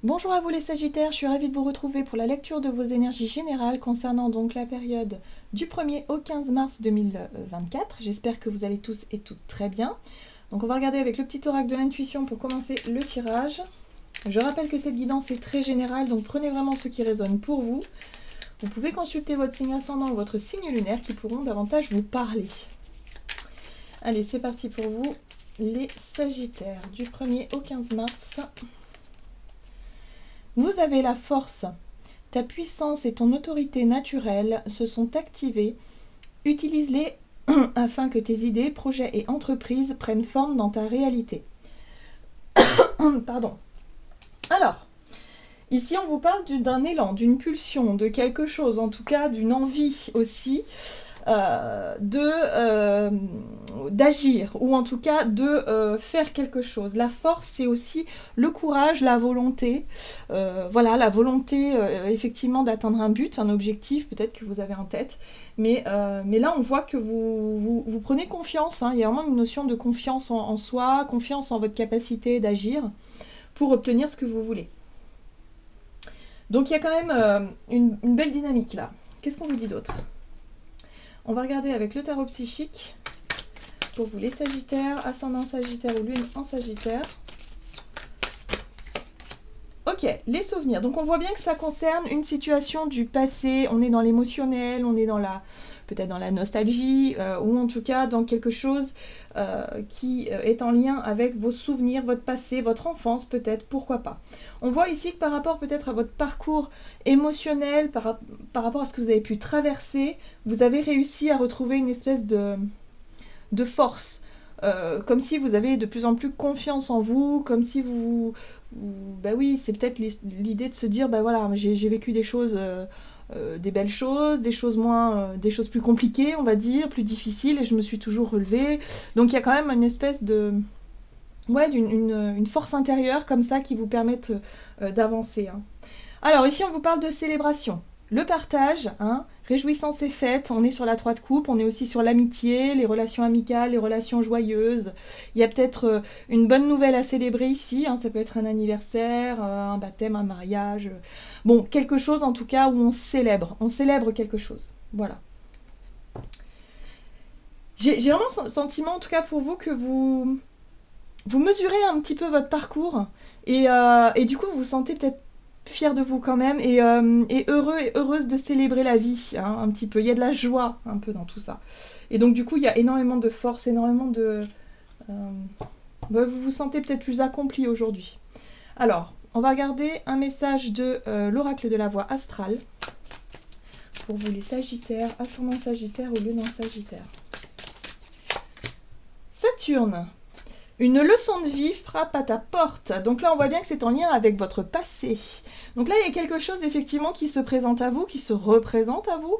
Bonjour à vous les Sagittaires, je suis ravie de vous retrouver pour la lecture de vos énergies générales concernant donc la période du 1er au 15 mars 2024. J'espère que vous allez tous et toutes très bien. Donc on va regarder avec le petit oracle de l'intuition pour commencer le tirage. Je rappelle que cette guidance est très générale, donc prenez vraiment ce qui résonne pour vous. Vous pouvez consulter votre signe ascendant ou votre signe lunaire qui pourront davantage vous parler. Allez, c'est parti pour vous les Sagittaires du 1er au 15 mars. Vous avez la force. Ta puissance et ton autorité naturelle se sont activées. Utilise-les afin que tes idées, projets et entreprises prennent forme dans ta réalité. Pardon. Alors, ici on vous parle d'un élan, d'une pulsion, de quelque chose, en tout cas d'une envie aussi, d'agir, ou en tout cas de faire quelque chose. La force, c'est aussi le courage, la volonté, voilà, la volonté effectivement d'atteindre un but, un objectif peut-être que vous avez en tête, mais là on voit que vous prenez confiance, hein. Il y a vraiment une notion de confiance en soi, confiance en votre capacité d'agir pour obtenir ce que vous voulez. Donc il y a quand même une belle dynamique là. Qu'est-ce qu'on vous dit d'autre ? On va regarder avec le tarot psychique pour vous les Sagittaires, ascendant Sagittaire ou lune en Sagittaire. Ok, les souvenirs. Donc on voit bien que ça concerne une situation du passé. On est dans l'émotionnel, on est dans peut-être dans la nostalgie, ou en tout cas dans quelque chose qui est en lien avec vos souvenirs, votre passé, votre enfance peut-être, pourquoi pas. On voit ici que par rapport peut-être à votre parcours émotionnel, par rapport à ce que vous avez pu traverser, vous avez réussi à retrouver une espèce de force. Comme si vous avez de plus en plus confiance en vous, comme si bah oui, c'est peut-être l'idée de se dire, bah voilà, j'ai vécu des choses, des belles choses, des choses moins, des choses plus compliquées, on va dire, plus difficiles, et je me suis toujours relevée. Donc il y a quand même une espèce une force intérieure comme ça qui vous permettent d'avancer, hein. Alors ici on vous parle de célébration. Le partage, hein, réjouissance et fête, on est sur la 3 de coupe, on est aussi sur l'amitié, les relations amicales, les relations joyeuses. Il y a peut-être une bonne nouvelle à célébrer ici, hein, ça peut être un anniversaire, un baptême, un mariage. Bon, quelque chose en tout cas où on célèbre quelque chose. Voilà. J'ai vraiment le sentiment en tout cas pour vous que vous mesurez un petit peu votre parcours et du coup vous vous sentez peut-être fier de vous quand même et heureux et heureuse de célébrer la vie, hein, un petit peu. Il y a de la joie un peu dans tout ça. Et donc du coup il y a énormément de force, énormément de... vous vous sentez peut-être plus accompli aujourd'hui. Alors, on va regarder un message de l'oracle de la voix astrale pour vous les Sagittaires, ascendant Sagittaire ou lune en Sagittaire. Saturne. Une leçon de vie frappe à ta porte. Donc là, on voit bien que c'est en lien avec votre passé. Donc là, il y a quelque chose effectivement qui se présente à vous, qui se représente à vous.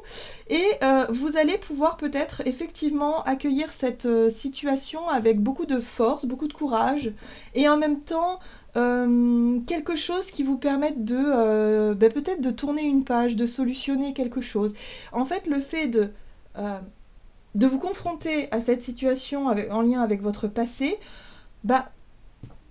Et vous allez pouvoir peut-être effectivement accueillir cette situation avec beaucoup de force, beaucoup de courage. Et en même temps, quelque chose qui vous permette peut-être de tourner une page, de solutionner quelque chose. En fait, le fait de vous confronter à cette situation en lien avec votre passé,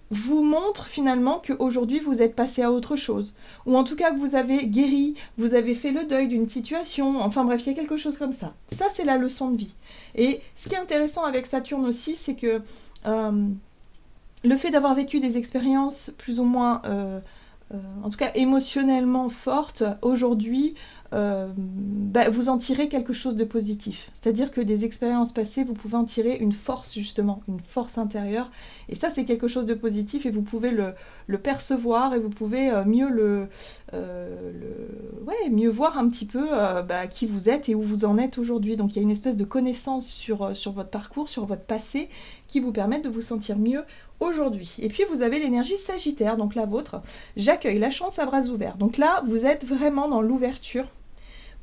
vous montre finalement qu'aujourd'hui vous êtes passé à autre chose. Ou en tout cas que vous avez guéri, vous avez fait le deuil d'une situation, enfin bref, il y a quelque chose comme ça. Ça, c'est la leçon de vie. Et ce qui est intéressant avec Saturne aussi, c'est que le fait d'avoir vécu des expériences plus ou moins... en tout cas émotionnellement fortes, aujourd'hui, vous en tirez quelque chose de positif. C'est-à-dire que des expériences passées, vous pouvez en tirer une force justement, une force intérieure. Et ça, c'est quelque chose de positif et vous pouvez le percevoir et vous pouvez mieux voir un petit peu qui vous êtes et où vous en êtes aujourd'hui. Donc il y a une espèce de connaissance sur votre parcours, sur votre passé, qui vous permettent de vous sentir mieux aujourd'hui. Et puis vous avez l'énergie Sagittaire, donc la vôtre. J'accueille la chance à bras ouverts. Donc là, vous êtes vraiment dans l'ouverture.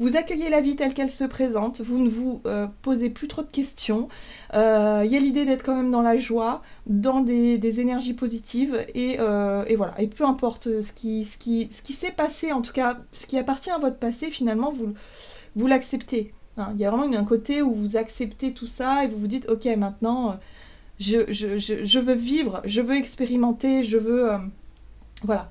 Vous accueillez la vie telle qu'elle se présente, vous ne vous posez plus trop de questions. Il y a l'idée d'être quand même dans la joie, dans des énergies positives, et voilà. Et peu importe ce qui s'est passé, en tout cas, ce qui appartient à votre passé, finalement, vous l'acceptez. Hein. Il y a vraiment un côté où vous acceptez tout ça, et vous vous dites, ok, maintenant, je veux vivre, je veux expérimenter, je veux... voilà.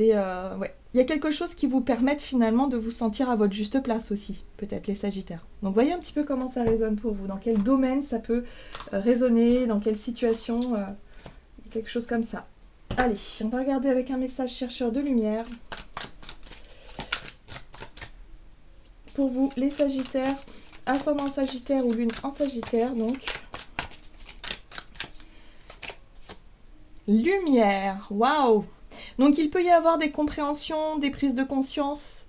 Ouais. Il y a quelque chose qui vous permette finalement de vous sentir à votre juste place aussi, peut-être les Sagittaires. Donc voyez un petit peu comment ça résonne pour vous, dans quel domaine ça peut résonner, dans quelle situation, quelque chose comme ça. Allez, on va regarder avec un message chercheur de lumière. Pour vous, les Sagittaires, ascendant Sagittaire ou lune en Sagittaire, donc. Lumière, waouh! Donc il peut y avoir des compréhensions, des prises de conscience,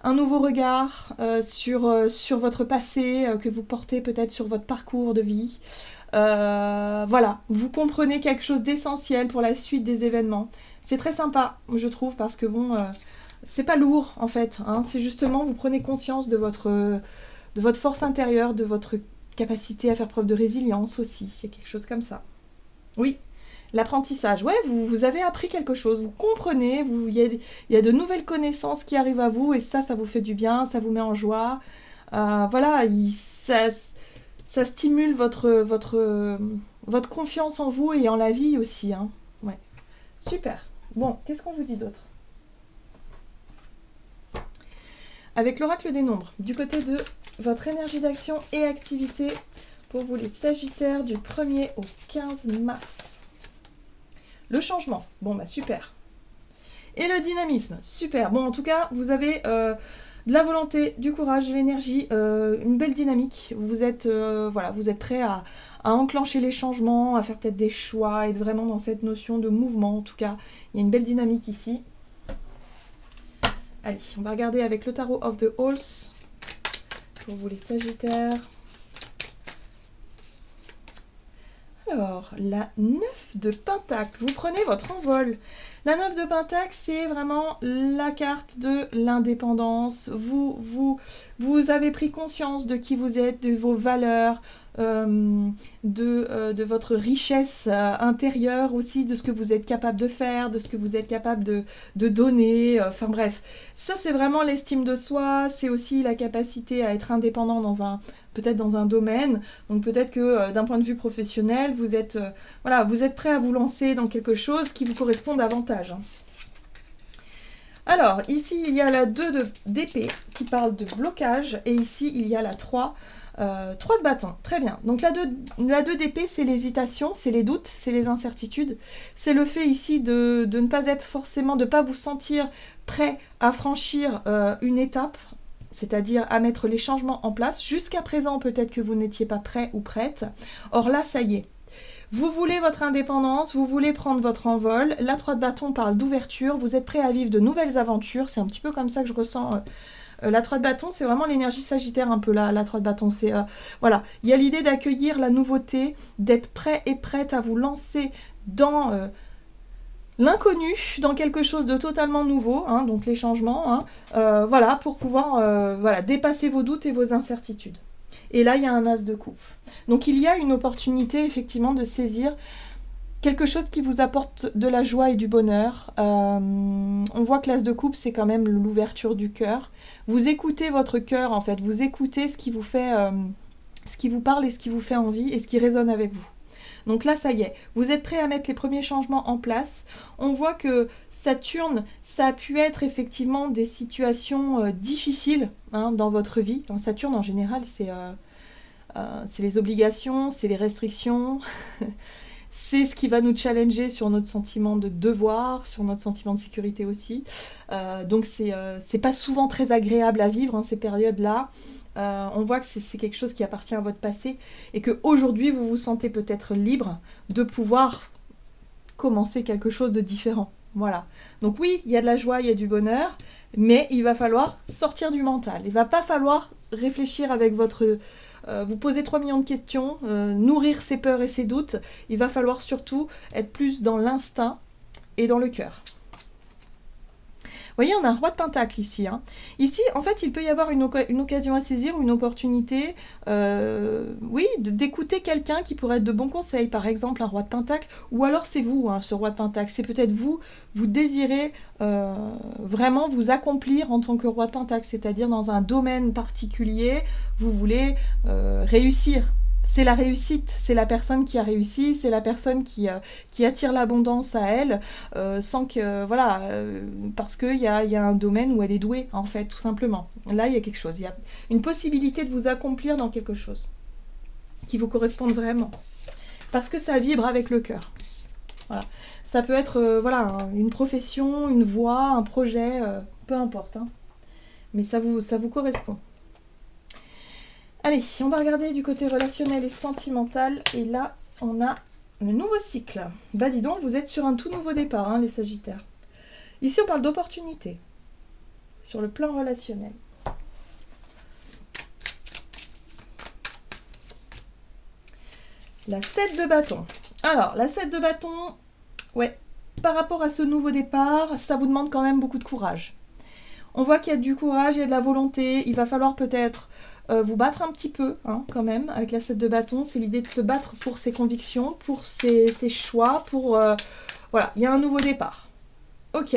un nouveau regard sur votre passé que vous portez peut-être sur votre parcours de vie. Voilà, vous comprenez quelque chose d'essentiel pour la suite des événements. C'est très sympa, je trouve, parce que bon, c'est pas lourd en fait. Hein, c'est justement, vous prenez conscience de votre force intérieure, de votre capacité à faire preuve de résilience aussi. Il y a quelque chose comme ça. Oui. L'apprentissage, ouais, vous avez appris quelque chose, vous comprenez, il y a de nouvelles connaissances qui arrivent à vous et ça vous fait du bien, ça vous met en joie. Voilà, ça stimule votre confiance en vous et en la vie aussi. Hein. Ouais. Super. Bon, qu'est-ce qu'on vous dit d'autre? Avec l'oracle des nombres, du côté de votre énergie d'action et activité pour vous les Sagittaires du 1er au 15 mars. Le changement, bon bah super. Et le dynamisme, super. Bon en tout cas, vous avez de la volonté, du courage, de l'énergie, une belle dynamique. Vous êtes prêt à enclencher les changements, à faire peut-être des choix, être vraiment dans cette notion de mouvement. En tout cas, il y a une belle dynamique ici. Allez, on va regarder avec le tarot of the Halls pour vous les Sagittaires. Alors, la 9 de Pentacle, vous prenez votre envol. La 9 de Pentacle, c'est vraiment la carte de l'indépendance. Vous avez pris conscience de qui vous êtes, de vos valeurs, de votre richesse intérieure aussi, de ce que vous êtes capable de faire, de ce que vous êtes capable de donner. Enfin bref, ça c'est vraiment l'estime de soi, c'est aussi la capacité à être indépendant peut-être dans un domaine. Donc peut-être que d'un point de vue professionnel, vous êtes prêt à vous lancer dans quelque chose qui vous correspond davantage. Alors, ici, il y a la 2 d'épée qui parle de blocage, et ici, il y a la 3 de bâton. Très bien. Donc, la 2 d'épée, c'est l'hésitation, c'est les doutes, c'est les incertitudes. C'est le fait ici de ne pas être forcément, de ne pas vous sentir prêt à franchir une étape, c'est-à-dire à mettre les changements en place. Jusqu'à présent, peut-être que vous n'étiez pas prêt ou prête. Or là, ça y est. Vous voulez votre indépendance, vous voulez prendre votre envol. La 3 de bâton parle d'ouverture, vous êtes prêt à vivre de nouvelles aventures. C'est un petit peu comme ça que je ressens la 3 de bâton. C'est vraiment l'énergie sagittaire un peu la 3 de bâton. C'est voilà, il y a l'idée d'accueillir la nouveauté, d'être prêt et prête à vous lancer dans l'inconnu, dans quelque chose de totalement nouveau, hein, donc les changements, hein, voilà, pour pouvoir dépasser vos doutes et vos incertitudes. Et là, il y a un as de coupe. Donc, il y a une opportunité, effectivement, de saisir quelque chose qui vous apporte de la joie et du bonheur. On voit que l'as de coupe, c'est quand même l'ouverture du cœur. Vous écoutez votre cœur, en fait. Vous écoutez ce qui vous fait, ce qui vous parle et ce qui vous fait envie et ce qui résonne avec vous. Donc là, ça y est, vous êtes prêt à mettre les premiers changements en place. On voit que Saturne, ça a pu être effectivement des situations difficiles dans votre vie. Enfin, Saturne, en général, c'est les obligations, c'est les restrictions, c'est ce qui va nous challenger sur notre sentiment de devoir, sur notre sentiment de sécurité aussi. Donc, c'est pas souvent très agréable à vivre, ces périodes-là. On voit que c'est quelque chose qui appartient à votre passé et qu'aujourd'hui vous vous sentez peut-être libre de pouvoir commencer quelque chose de différent. Voilà. Donc oui, il y a de la joie, il y a du bonheur, mais il va falloir sortir du mental. Il va pas falloir réfléchir avec vous poser 3 millions de questions, nourrir ses peurs et ses doutes. Il va falloir surtout être plus dans l'instinct et dans le cœur. Vous voyez, on a un roi de pentacle ici. Ici, en fait, il peut y avoir une occasion à saisir, une opportunité, oui, d'écouter quelqu'un qui pourrait être de bons conseils, par exemple un roi de pentacle, ou alors c'est vous, ce roi de pentacle. C'est peut-être vous désirez vraiment vous accomplir en tant que roi de pentacle, c'est-à-dire dans un domaine particulier, vous voulez réussir. c'est la réussite, c'est la personne qui a réussi, c'est la personne qui attire l'abondance à elle, sans que, voilà, parce qu'il y a un domaine où elle est douée, en fait, tout simplement. Là, il y a quelque chose, il y a une possibilité de vous accomplir dans quelque chose qui vous corresponde vraiment, parce que ça vibre avec le cœur. Voilà. Ça peut être voilà, une profession, une voie, un projet, peu importe, hein. Mais ça vous correspond. Allez, on va regarder du côté relationnel et sentimental. Et là, on a le nouveau cycle. Bah dis donc, vous êtes sur un tout nouveau départ, hein, les Sagittaires. Ici, on parle d'opportunité sur le plan relationnel. La 7 de bâton. Alors, la 7 de bâton, ouais, par rapport à ce nouveau départ, ça vous demande quand même beaucoup de courage. On voit qu'il y a du courage, il y a de la volonté. Il va falloir peut-être vous battre un petit peu, hein, quand même, avec la 7 de bâton. C'est l'idée de se battre pour ses convictions, pour ses choix, pour... voilà, il y a un nouveau départ. Ok.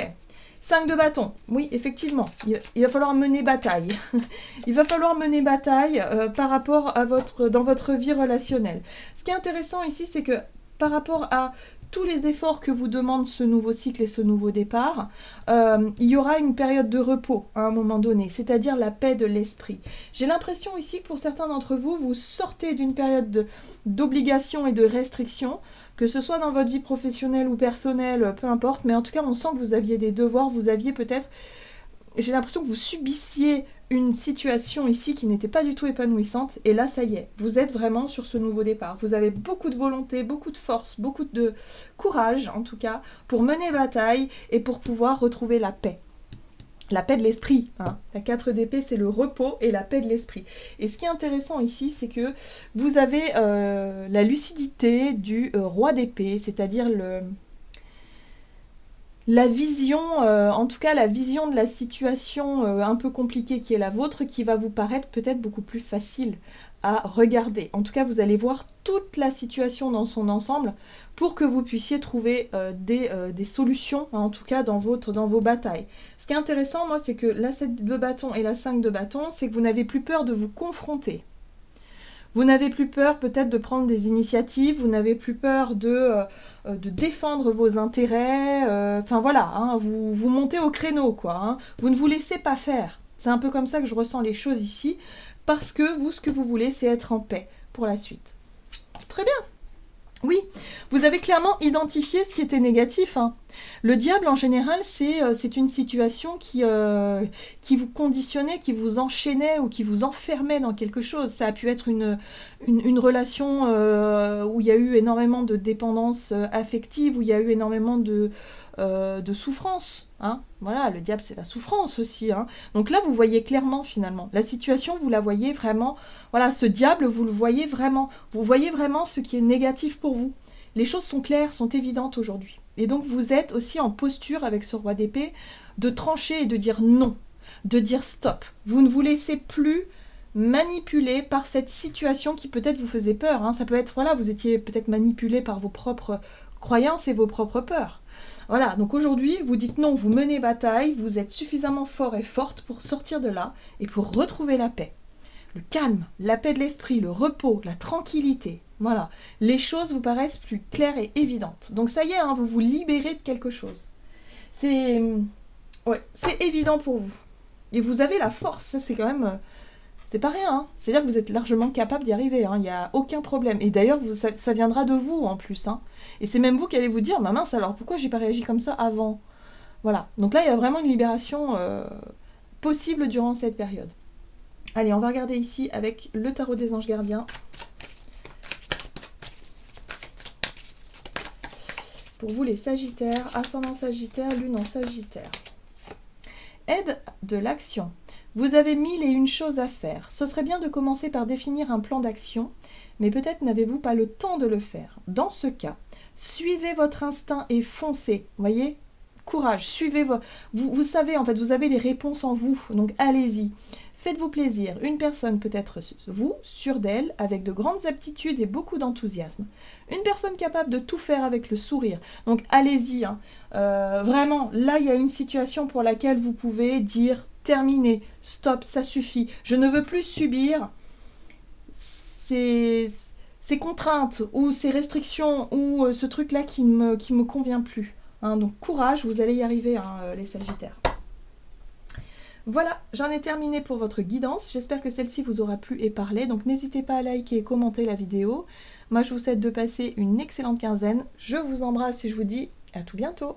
5 de bâton. Oui, effectivement, il va falloir mener bataille. Il va falloir mener bataille par rapport à dans votre vie relationnelle. Ce qui est intéressant ici, c'est que par rapport à tous les efforts que vous demande ce nouveau cycle et ce nouveau départ, il y aura une période de repos à un moment donné, c'est-à-dire la paix de l'esprit. J'ai l'impression ici que pour certains d'entre vous, vous sortez d'une période d'obligation et de restriction, que ce soit dans votre vie professionnelle ou personnelle, peu importe, mais en tout cas, on sent que vous aviez des devoirs, vous aviez peut-être... J'ai l'impression que vous subissiez une situation ici qui n'était pas du tout épanouissante, et là ça y est, vous êtes vraiment sur ce nouveau départ. Vous avez beaucoup de volonté, beaucoup de force, beaucoup de courage en tout cas, pour mener bataille et pour pouvoir retrouver la paix. La paix de l'esprit, hein. La 4 d'épée, c'est le repos et la paix de l'esprit. Et ce qui est intéressant ici, c'est que vous avez la lucidité du roi d'épée, c'est-à-dire la vision, en tout cas la vision de la situation un peu compliquée qui est la vôtre, qui va vous paraître peut-être beaucoup plus facile à regarder. En tout cas, vous allez voir toute la situation dans son ensemble pour que vous puissiez trouver des solutions, hein, en tout cas dans vos batailles. Ce qui est intéressant, moi, c'est que la 7 de bâton et la 5 de bâton, c'est que vous n'avez plus peur de vous confronter. Vous n'avez plus peur peut-être de prendre des initiatives, vous n'avez plus peur de défendre vos intérêts, enfin voilà, hein, vous montez au créneau, quoi, hein. Vous ne vous laissez pas faire. C'est un peu comme ça que je ressens les choses ici, parce que vous, ce que vous voulez, c'est être en paix pour la suite. Très bien. Oui, vous avez clairement identifié ce qui était négatif, hein. Le diable, en général, c'est une situation qui vous conditionnait, qui vous enchaînait ou qui vous enfermait dans quelque chose. Ça a pu être une relation où il y a eu énormément de dépendance affective, où il y a eu énormément de souffrance, hein. Voilà, le diable, c'est la souffrance aussi, hein. Donc là, vous voyez clairement, finalement. La situation, vous la voyez vraiment. Voilà, ce diable, vous le voyez vraiment. Vous voyez vraiment ce qui est négatif pour vous. Les choses sont claires, sont évidentes aujourd'hui. Et donc, vous êtes aussi en posture, avec ce roi d'épée, de trancher et de dire non, de dire stop. Vous ne vous laissez plus manipuler par cette situation qui peut-être vous faisait peur, hein. Ça peut être, voilà, vous étiez peut-être manipulé par vos propres croyances et vos propres peurs. Voilà, donc aujourd'hui, vous dites non, vous menez bataille, vous êtes suffisamment fort et forte pour sortir de là et pour retrouver la paix. Le calme, la paix de l'esprit, le repos, la tranquillité. Voilà, les choses vous paraissent plus claires et évidentes. Donc ça y est, hein, vous vous libérez de quelque chose. C'est évident pour vous. Et vous avez la force, ça c'est quand même... c'est pas rien, hein. C'est-à-dire que vous êtes largement capable d'y arriver, hein. Il n'y a aucun problème. Et d'ailleurs, ça viendra de vous en plus, hein. Et c'est même vous qui allez vous dire, mince, alors pourquoi j'ai pas réagi comme ça avant? Voilà, donc là, il y a vraiment une libération possible durant cette période. Allez, on va regarder ici avec le tarot des anges gardiens. Pour vous les Sagittaires, ascendant Sagittaire, lune en Sagittaire. Aide de l'action. Vous avez 1001 choses à faire. Ce serait bien de commencer par définir un plan d'action, mais peut-être n'avez-vous pas le temps de le faire. Dans ce cas, suivez votre instinct et foncez. Voyez ? Courage, suivez vous savez, en fait, vous avez les réponses en vous, donc allez-y. Faites-vous plaisir. Une personne peut être vous, sûre d'elle, avec de grandes aptitudes et beaucoup d'enthousiasme. Une personne capable de tout faire avec le sourire. Donc allez-y, hein. Vraiment, là, il y a une situation pour laquelle vous pouvez dire terminé, stop, ça suffit. Je ne veux plus subir. ces contraintes ou ces restrictions ou ce truc-là qui me convient plus. Hein. Donc courage, vous allez y arriver, hein, les Sagittaires. Voilà, j'en ai terminé pour votre guidance. J'espère que celle-ci vous aura plu et parlé. Donc n'hésitez pas à liker et commenter la vidéo. Moi, je vous souhaite de passer une excellente quinzaine. Je vous embrasse et je vous dis à tout bientôt.